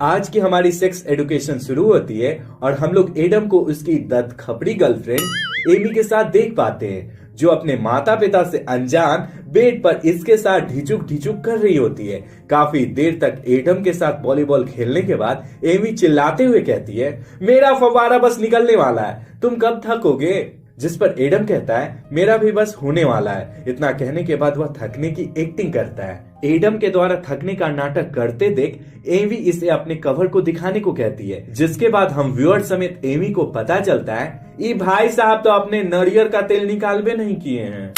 आज की हमारी सेक्स एडुकेशन शुरू होती है और हम लोग एडम को उसकी दत्त खपड़ी गर्लफ्रेंड एमी के साथ देख पाते हैं, जो अपने माता पिता से अनजान बेड पर इसके साथ ढिचुक ढिचुक कर रही होती है। काफी देर तक एडम के साथ वॉलीबॉल खेलने के बाद एमी चिल्लाते हुए कहती है, मेरा फव्वारा बस निकलने वाला है, तुम कब थकोगे? जिस पर एडम कहता है, मेरा भी बस होने वाला है। इतना कहने के बाद वह थकने की एक्टिंग करता है। एडम के द्वारा थकने का नाटक करते देख एमी इसे अपने कवर को दिखाने को कहती है, जिसके बाद हम व्यूअर समेत एमी को पता चलता है ये भाई साहब तो अपने नारियल का तेल निकालबे नहीं किए हैं।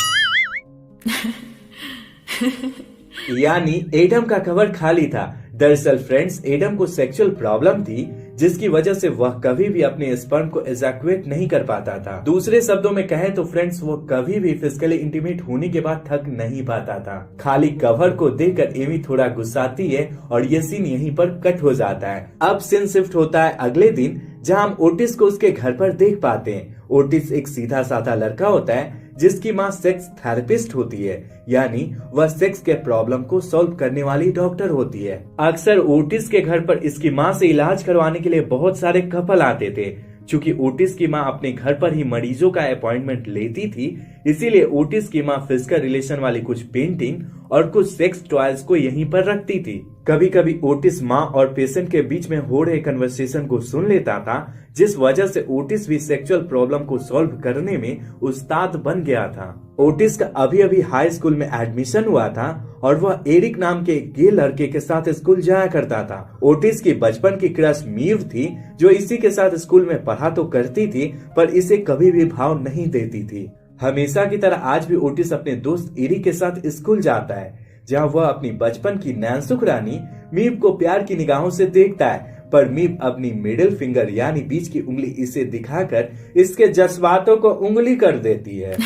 यानी एडम का कवर खाली था। दरअसल फ्रेंड्स, एडम को सेक्सुअल प्रॉब्लम थी, जिसकी वजह से वह कभी भी अपने स्पर्म को एजैकुएट नहीं कर पाता था। दूसरे शब्दों में कहें तो फ्रेंड्स, वो कभी भी फिजिकली इंटीमेट होने के बाद थक नहीं पाता था। खाली कवर को देखकर एमी थोड़ा गुस्साती है और ये सीन यहीं पर कट हो जाता है। अब सीन शिफ्ट होता है अगले दिन, जहां हम ओटिस को उसके घर पर देख पाते हैं। ओटिस एक सीधा साधा लड़का होता है जिसकी माँ सेक्स थेरेपिस्ट होती है, यानी वह सेक्स के प्रॉब्लम को सॉल्व करने वाली डॉक्टर होती है। अक्सर ओटिस के घर पर इसकी माँ से इलाज करवाने के लिए बहुत सारे कपल आते थे। चूंकि ओटिस की माँ अपने घर पर ही मरीजों का अपॉइंटमेंट लेती थी, इसीलिए ओटिस की माँ फिजिकल रिलेशन वाली कुछ पेंटिंग और कुछ सेक्स टॉयज को यहीं पर रखती थी। कभी कभी ओटिस माँ और पेशेंट के बीच में हो रहे कन्वर्सेशन को सुन लेता था, जिस वजह से ओटिस भी सेक्सुअल प्रॉब्लम को सॉल्व करने में उस्ताद बन गया था। ओटिस का अभी अभी हाई स्कूल में एडमिशन हुआ था और वह एरिक नाम के गे लड़के के साथ स्कूल जाया करता था। ओटिस की बचपन की क्रश मीव थी, जो इसी के साथ स्कूल में पढ़ा तो करती थी, पर इसे कभी भी भाव नहीं देती थी। हमेशा की तरह आज भी ओटिस अपने दोस्त एरिक के साथ स्कूल जाता है, जहां वह अपनी बचपन की नैनसुख रानी मीव को प्यार की निगाहों से देखता है। पर मीव अपनी मिडिल फिंगर यानी बीच की उंगली इसे दिखाकर इसके जज्बातों को उंगली कर देती है।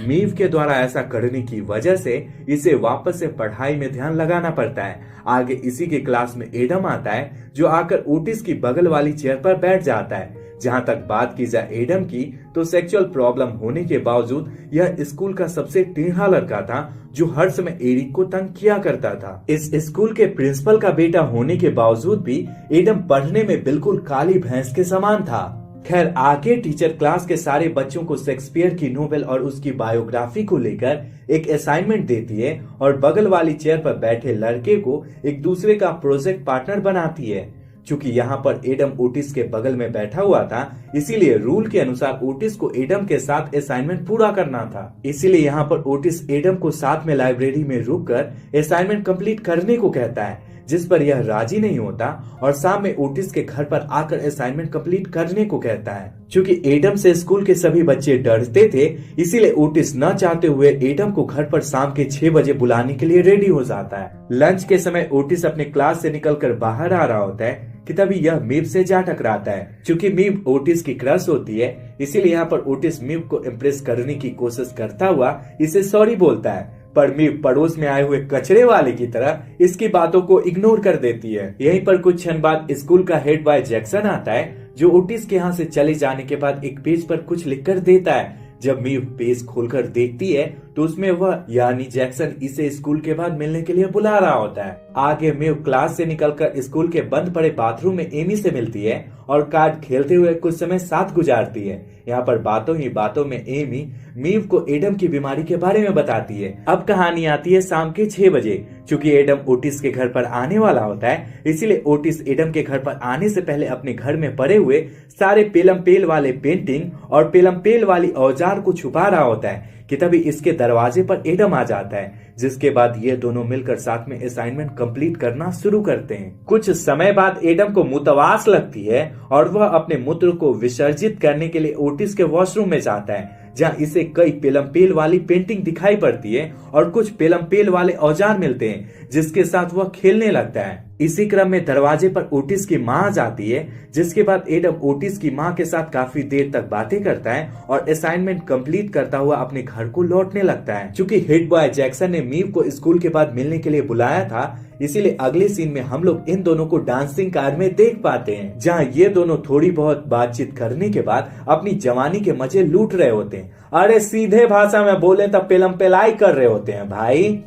मीव के द्वारा ऐसा करने की वजह से इसे वापस से पढ़ाई में ध्यान लगाना पड़ता है। आगे इसी के क्लास में एडम आता है, जो आकर ओटिस की बगल वाली चेयर पर बैठ जाता है। जहां तक बात की जाए एडम की, तो सेक्सुअल प्रॉब्लम होने के बावजूद यह स्कूल का सबसे टेढ़ा लड़का था, जो हर समय एरिक को तंग किया करता था। इस स्कूल के प्रिंसिपल का बेटा होने के बावजूद भी एडम पढ़ने में बिल्कुल काली भैंस के समान था। खैर, आगे टीचर क्लास के सारे बच्चों को शेक्सपियर की नोवेल और उसकी बायोग्राफी को लेकर एक असाइनमेंट देती है और बगल वाली चेयर पर बैठे लड़के को एक दूसरे का प्रोजेक्ट पार्टनर बनाती है। चूंकि यहाँ पर एडम ओटिस के बगल में बैठा हुआ था, इसीलिए रूल के अनुसार ओटिस को एडम के साथ असाइनमेंट पूरा करना था। इसीलिए यहाँ पर ओटिस एडम को साथ में लाइब्रेरी में रुककर असाइनमेंट कंप्लीट करने को कहता है, जिस पर यह राजी नहीं होता और शाम में ओटिस के घर पर आकर असाइनमेंट कंप्लीट करने को कहता है। चूंकि एडम से स्कूल के सभी बच्चे डरते थे, इसीलिए ओटिस न चाहते हुए एडम को घर पर शाम के 6 बजे बुलाने के लिए रेडी हो जाता है। लंच के समय ओटिस अपने क्लास से निकलकर बाहर आ रहा होता है कि तभी यह मीव से जा टकराता है। चूंकि मीव ओटिस की क्रश होती है, इसीलिए यहाँ पर ओटिस मीव को इम्प्रेस करने की कोशिश करता हुआ इसे सॉरी बोलता है, पर मीव पड़ोस में आए हुए कचरे वाले की तरह इसकी बातों को इग्नोर कर देती है। यहीं पर कुछ क्षण बाद स्कूल का हेड बॉय जैक्सन आता है, जो ओटिस के यहाँ से चले जाने के बाद एक पेज पर कुछ लिखकर देता है। जब मीव पेज खोलकर देखती है तो उसमें वह यानी जैक्सन इसे स्कूल के बाद मिलने के लिए बुला रहा होता है। आगे मीव क्लास से निकलकर स्कूल के बंद पड़े बाथरूम में एमी से मिलती है और कार्ड खेलते हुए कुछ समय साथ गुजारती है। यहाँ पर बातों ही बातों में एमी मीव को एडम की बीमारी के बारे में बताती है। अब कहानी आती है शाम के 6 बजे। चूंकि एडम ओटिस के घर पर आने वाला होता है, इसीलिए ओटिस एडम के घर पर आने से पहले अपने घर में पड़े हुए सारे पेलम पेल वाले पेंटिंग और पेलम पेल वाली औजार को छुपा रहा होता है कि तभी इसके दरवाजे पर एडम आ जाता है, जिसके बाद ये दोनों मिलकर साथ में असाइनमेंट कंप्लीट करना शुरू करते हैं। कुछ समय बाद एडम को मूत्रवास लगती है और वह अपने मूत्र को विसर्जित करने के लिए ओटिस के वॉशरूम में जाता है, जहां इसे कई पेलम पेल वाली पेंटिंग दिखाई पड़ती है और कुछ पेलम पेल वाले औजार मिलते हैं, जिसके साथ वह खेलने लगता है। इसी क्रम में दरवाजे पर ओटिस की माँ आ जाती है, जिसके बाद एडम ओटिस की माँ के साथ काफी देर तक बातें करता है और असाइनमेंट कंप्लीट करता हुआ अपने घर को लौटने लगता है। चूंकि हेड बॉय जैक्सन ने मीव को स्कूल के बाद मिलने के लिए बुलाया था, इसीलिए अगले सीन में हम लोग इन दोनों को डांसिंग कार में देख पाते हैं, जहां ये दोनों थोड़ी बहुत बातचीत करने के बाद अपनी जवानी के मजे लूट रहे होते हैं। अरे सीधे भाषा में बोले तो पेलम पेलाई कर रहे होते हैं भाई।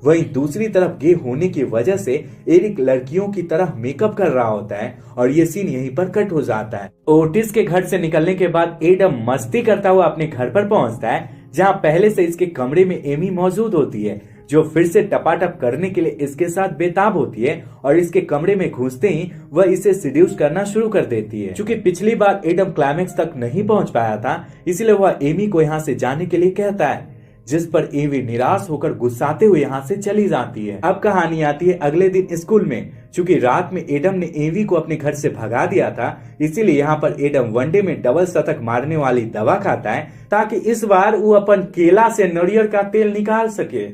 वहीं दूसरी तरफ गे होने की वजह से एरिक लड़कियों की तरह मेकअप कर रहा होता है और ये सीन यहीं पर कट हो जाता है। ओटिस के घर से निकलने के बाद एडम मस्ती करता हुआ अपने घर पर पहुंचता है, जहां पहले से इसके कमरे में एमी मौजूद होती है, जो फिर से टपाटप करने के लिए इसके साथ बेताब होती है और इसके कमरे में घुसते ही वह इसे सिड्यूस करना शुरू कर देती है। चूंकि पिछली बार एडम क्लाइमेक्स तक नहीं पहुंच पाया था, इसलिए वह एमी को यहाँ से जाने के लिए कहता है, जिस पर एवी निराश होकर गुस्साते हुए यहाँ से चली जाती है। अब कहानी आती है अगले दिन स्कूल में। चूंकि रात में एडम ने एवी को अपने घर से भगा दिया था, इसीलिए यहाँ पर एडम वनडे में डबल शतक मारने वाली दवा खाता है, ताकि इस बार वो अपन केला से नारियल का तेल निकाल सके।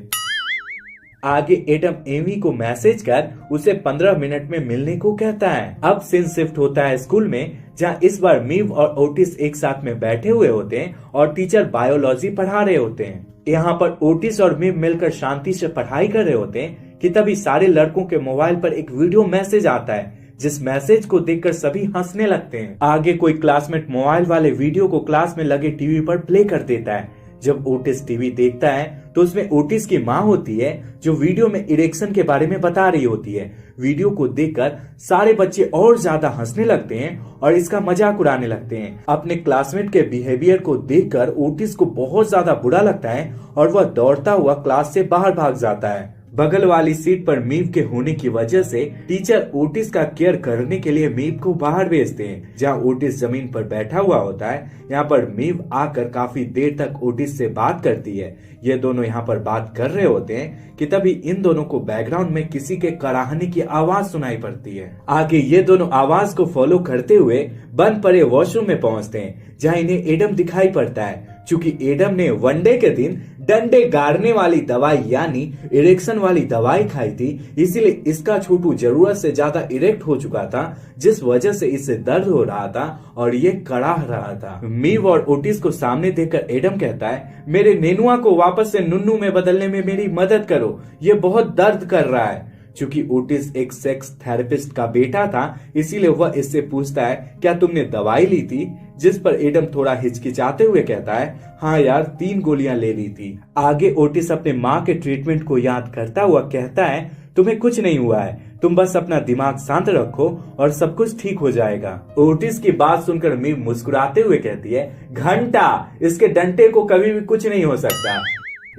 आगे एडम एवी को मैसेज कर उसे 15 मिनट में मिलने को कहता है। अब सीन शिफ्ट होता है स्कूल में, जहां इस बार मीव और ओटिस एक साथ में बैठे हुए होते हैं और टीचर बायोलॉजी पढ़ा रहे होते हैं। यहाँ पर ओटिस और मीव मिलकर शांति से पढ़ाई कर रहे होते हैं कि तभी सारे लड़कों के मोबाइल पर एक वीडियो मैसेज आता है, जिस मैसेज को देखकर सभी हंसने लगते हैं। आगे कोई क्लासमेट मोबाइल वाले वीडियो को क्लास में लगे टीवी पर प्ले कर देता है। जब ओटिस टीवी देखता है तो उसमें ओटिस की माँ होती है, जो वीडियो में इरेक्शन के बारे में बता रही होती है। वीडियो को देखकर सारे बच्चे और ज्यादा हंसने लगते हैं और इसका मजाक उड़ाने लगते हैं। अपने क्लासमेट के बिहेवियर को देखकर ओटिस को बहुत ज्यादा बुरा लगता है और वह दौड़ता हुआ क्लास से बाहर भाग जाता है। बगल वाली सीट पर मीव के होने की वजह से टीचर ओटिस का केयर करने के लिए मीव को बाहर भेजते हैं, जहां ओटिस जमीन पर बैठा हुआ होता है। यहाँ पर मीव आकर काफी देर तक ओटिस से बात करती है। ये दोनों यहाँ पर बात कर रहे होते हैं कि तभी इन दोनों को बैकग्राउंड में किसी के कराहने की आवाज सुनाई पड़ती है। आगे ये दोनों आवाज को फॉलो करते हुए बंद पड़े वॉशरूम में पहुंचते हैं, जहाँ इन्हें एडम दिखाई पड़ता है। चूंकि एडम ने वनडे के दिन डंडे गाड़ने वाली दवाई यानी इरेक्शन वाली दवाई खाई थी, इसीलिए इसका छोटू जरूरत से ज्यादा इरेक्ट हो चुका था, जिस वजह से इसे दर्द हो रहा था और ये कड़ाह रहा था। मीव और ओटिस को सामने देखकर एडम कहता है, मेरे नेनुआ को वापस से नुन्नू में बदलने में मेरी मदद करो, ये बहुत दर्द कर रहा है। चूंकि ओटिस एक सेक्स थेरेपिस्ट का बेटा था, इसीलिए वह इससे पूछता है, क्या तुमने दवाई ली थी? जिस पर एडम थोड़ा हिचकिचाते हुए कहता है, हाँ यार 3 गोलियां ले ली थी। आगे ओटिस अपने माँ के ट्रीटमेंट को याद करता हुआ कहता है, तुम्हें कुछ नहीं हुआ है, तुम बस अपना दिमाग शांत रखो और सब कुछ ठीक हो जाएगा। ओटिस की बात सुनकर मीव मुस्कुराते हुए कहती है, घंटा, इसके डंटे को कभी भी कुछ नहीं हो सकता।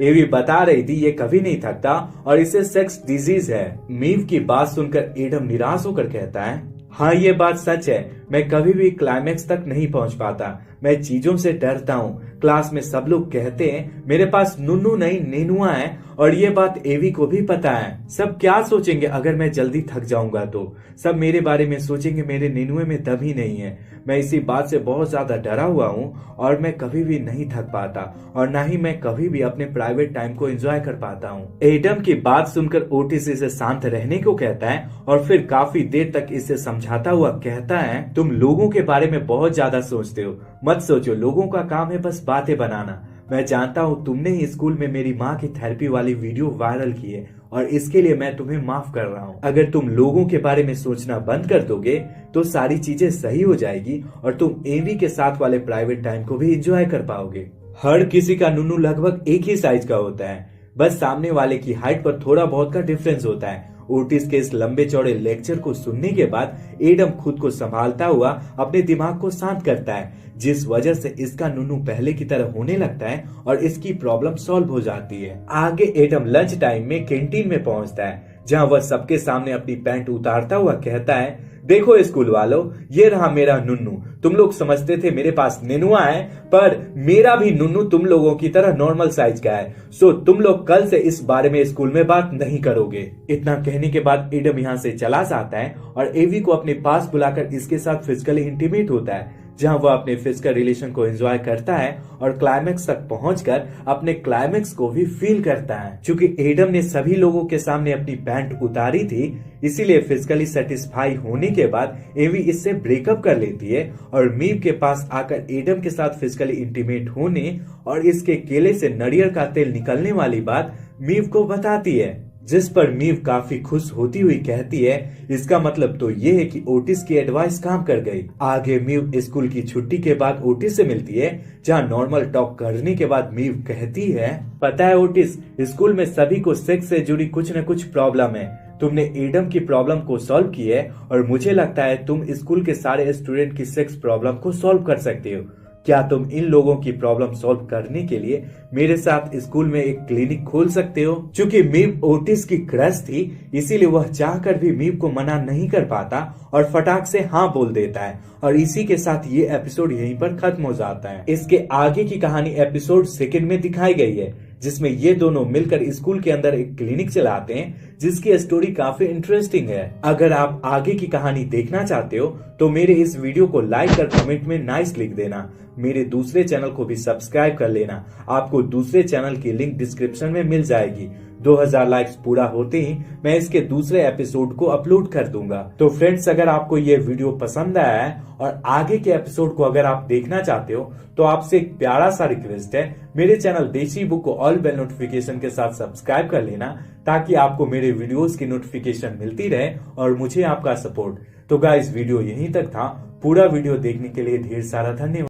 एवी बता रही थी ये कभी नहीं थकता और इसे सेक्स डिजीज है। मीव की बात सुनकर एडम निराश होकर कहता है, हाँ ये बात सच है, मैं कभी भी क्लाइमेक्स तक नहीं पहुंच पाता, मैं चीजों से डरता हूँ। क्लास में सब लोग कहते हैं मेरे पास नुन्नू नहीं नेनुआ है, और ये बात एवी को भी पता है। सब क्या सोचेंगे अगर मैं जल्दी थक जाऊंगा तो? सब मेरे बारे में सोचेंगे मेरे नेनुए में दम ही नहीं है। मैं इसी बात से बहुत ज्यादा डरा हुआ हूँ और मैं कभी भी नहीं थक पाता और ना ही मैं कभी भी अपने प्राइवेट टाइम को एंजॉय कर पाता हूँ। एडम की बात सुनकर ओटिस इसे शांत रहने को कहता है और फिर काफी देर तक इसे समझाता हुआ कहता है, तुम लोगों के बारे में बहुत ज्यादा सोचते हो, मत सोचो, लोगों का काम है बस बातें बनाना। मैं जानता हूँ तुमने ही स्कूल में मेरी माँ की थेरेपी वाली वीडियो वायरल की है और इसके लिए मैं तुम्हें माफ कर रहा हूँ। अगर तुम लोगों के बारे में सोचना बंद कर दोगे तो सारी चीजें सही हो जाएगी और तुम एवी के साथ वाले प्राइवेट टाइम को भी एंजॉय कर पाओगे। हर किसी का नुन्नू लगभग एक ही साइज का होता है, बस सामने वाले की हाइट पर थोड़ा बहुत का डिफरेंस होता है। ओटिस के इस लंबे चौड़े लेक्चर को सुनने के बाद एडम खुद को संभालता हुआ अपने दिमाग को शांत करता है, जिस वजह से इसका नुन्नू पहले की तरह होने लगता है और इसकी प्रॉब्लम सॉल्व हो जाती है। आगे एडम लंच टाइम में कैंटीन में पहुंचता है, जहां वह सबके सामने अपनी पैंट उतारता हुआ कहता है, देखो स्कूल वालों, ये रहा मेरा नुन्नू। तुम लोग समझते थे मेरे पास नेनुआ है, पर मेरा भी नुन्नू तुम लोगों की तरह नॉर्मल साइज का है। सो तुम लोग कल से इस बारे में स्कूल में बात नहीं करोगे। इतना कहने के बाद एडम यहाँ से चला जाता है और एवी को अपने पास बुलाकर इसके साथ फिजिकली इंटीमेट होता है, जहां वह अपने फिजिकल रिलेशन को एंजॉय करता है और क्लाइमेक्स तक पहुंचकर अपने क्लाइमेक्स को भी फील करता है। चूंकि एडम ने सभी लोगों के सामने अपनी पैंट उतारी थी, इसीलिए फिजिकली सेटिस्फाई होने के बाद एवी इससे ब्रेकअप कर लेती है और मीव के पास आकर एडम के साथ फिजिकली इंटीमेट होने और इसके केले से नारियल का तेल निकलने वाली बात मीव को बताती है, जिस पर मीव काफी खुश होती हुई कहती है, इसका मतलब तो ये है कि ओटिस की एडवाइस काम कर गई। आगे मीव स्कूल की छुट्टी के बाद ओटिस से मिलती है, जहाँ नॉर्मल टॉक करने के बाद मीव कहती है, पता है ओटिस, स्कूल में सभी को सेक्स से जुड़ी कुछ न कुछ प्रॉब्लम है। तुमने एडम की प्रॉब्लम को सॉल्व की है और मुझे लगता है तुम स्कूल के सारे स्टूडेंट की सेक्स प्रॉब्लम को सॉल्व कर सकते हो। क्या तुम इन लोगों की प्रॉब्लम सॉल्व करने के लिए मेरे साथ स्कूल में एक क्लिनिक खोल सकते हो? क्योंकि मीव ओटिस की क्रश थी, इसीलिए वह चाहकर भी मीव को मना नहीं कर पाता और फटाक से हाँ बोल देता है। और इसी के साथ ये एपिसोड यहीं पर खत्म हो जाता है। इसके आगे की कहानी एपिसोड 2 में दिखाई गई है, जिसमें ये दोनों मिलकर स्कूल के अंदर एक क्लिनिक चलाते हैं, जिसकी स्टोरी काफी इंटरेस्टिंग है। अगर आप आगे की कहानी देखना चाहते हो तो मेरे इस वीडियो को लाइक कर कमेंट में नाइस लिख देना। मेरे दूसरे चैनल को भी सब्सक्राइब कर लेना, आपको दूसरे चैनल की लिंक डिस्क्रिप्शन में मिल जाएगी। 2000 लाइक्स पूरा होते ही मैं इसके दूसरे एपिसोड को अपलोड कर दूंगा। तो फ्रेंड्स, अगर आपको ये वीडियो पसंद आया है और आगे के एपिसोड को अगर आप देखना चाहते हो तो आपसे एक प्यारा सा रिक्वेस्ट है, मेरे चैनल देसी बुक को ऑल बेल नोटिफिकेशन के साथ सब्सक्राइब कर लेना, ताकि आपको मेरे वीडियोस की नोटिफिकेशन मिलती रहे और मुझे आपका सपोर्ट। तो गाइस, वीडियो यहीं तक था। पूरा वीडियो देखने के लिए ढेर सारा धन्यवाद।